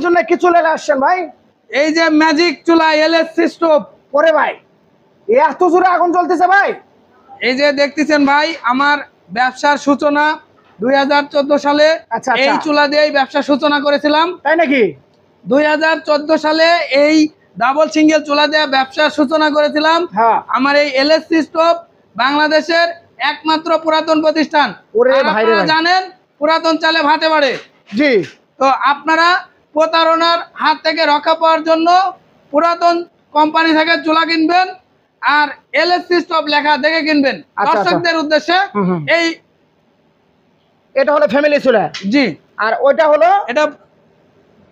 জন্য কি চলে আসছেন ভাই? এই যে ম্যাজিক চুলা এলএসসি স্টোভ। ওরে ভাই, এত জোরে আগুন জ্বলতেছে ভাই! এই যে দেখতেছেন ভাই, আমার ব্যবসার সূচনা 2014 সালে আচ্ছা, এই আচ্ছা। চুলা দিয়েই ব্যবসা সূচনা করেছিলাম। তাই নাকি? 2014 সালে এই ডাবল সিঙ্গেল চুলা দিয়ে ব্যবসার সূচনা করেছিলাম। হ্যাঁ। আমার এই এলএসসি স্টোভ বাংলাদেশের একমাত্র পুরাতন প্রতিষ্ঠান। ওরে আর ভাই রে আপনারা ভাই। জানেন পুরাতন চালে ভাতে বাড়ে। জি। তো আপনারা প্রতারণার হাত থেকে রক্ষা পাওয়ার জন্য পুরাতন কোম্পানি থেকে চুলা কিনবেন আর এলএসসি স্টোভ লেখা দেখে কিনবেন। আচ্ছা, আচ্ছা। দর্শকদের উদ্দেশ্যে এই এটা হলো ফ্যামিলি চুলা, জি, আর ওইটা হলো এটা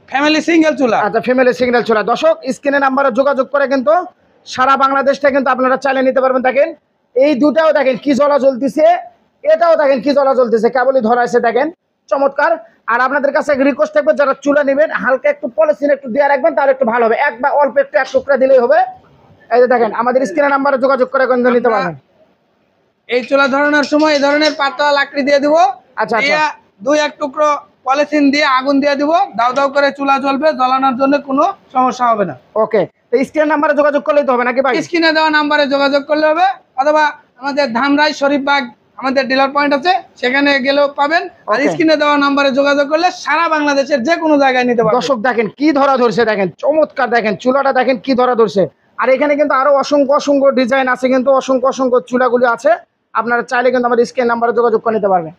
ফ্যামিলি সিঙ্গেল চুলা। আচ্ছা ফ্যামিলি সিগন্যাল চুলা। দর্শক স্ক্রিনে নাম্বারে যোগাযোগ করে কিন্তু সারা বাংলাদেশটা কিন্তু আপনারা চালিয়ে নিতে পারবেন। দেখেন এই দুটাও দেখেন কি জ্বলা জ্বলতেছে, এটাও দেখেন কি জ্বলা জ্বলতেছে, কেবলই ধরা আছে দেখেন, চমৎকার। আর আপনাদের কাছে রিকোয়েস্ট থাকবে যারা চুলা নেবেন হালকা একটু পলিথিন একটু দিয়ে রাখবেন, তাহলে একটু ভালো হবে। একবার অল্প একটু এক টুকরা দিলেই হবে। এই যে দেখেন আমাদের স্ক্রিনে নাম্বারে যোগাযোগ করে কিন্তু নিতে পারবেন। এই চুলা ধরানোর সময় এই ধরনের পাতলা লাকড়ি দিয়ে দিব। আচ্ছা, আচ্ছা। দিয়ে দুই এক টুকরো পলিথিন দিয়ে আগুন দিয়ে দিব, দাও দাও করে চুলা জ্বলবে, জ্বলানোর জন্য কোনো সমস্যা হবে না। ওকে, তো স্ক্রিনে নাম্বারে যোগাযোগ করলেই তো হবে নাকি ভাই? স্ক্রিনে দেওয়া নাম্বারে যোগাযোগ করলে হবে, অথবা আমাদের ধামরাই শরীফবাগ আমাদের ডিলার পয়েন্ট আছে, সেখানে গেলেও পাবেন। আর Okay. স্ক্রিনে দেওয়া নাম্বারে যোগাযোগ করলে সারা বাংলাদেশের যে কোনো জায়গায় নিতে পারবেন। দর্শক দেখেন কি ধরা ধরছে, দেখেন চমৎকার, দেখেন চুলাটা দেখেন কি ধরা ধরছে। আর এখানে কিন্তু আরো অসংখ্য অসংখ্য ডিজাইন আছে, কিন্তু অসংখ্য অসংখ্য চুলাগুলি আছে। আপনারা চাইলে কিন্তু আমাদের স্ক্রিন নাম্বারে যোগাযোগ করে নিতে পারবেন।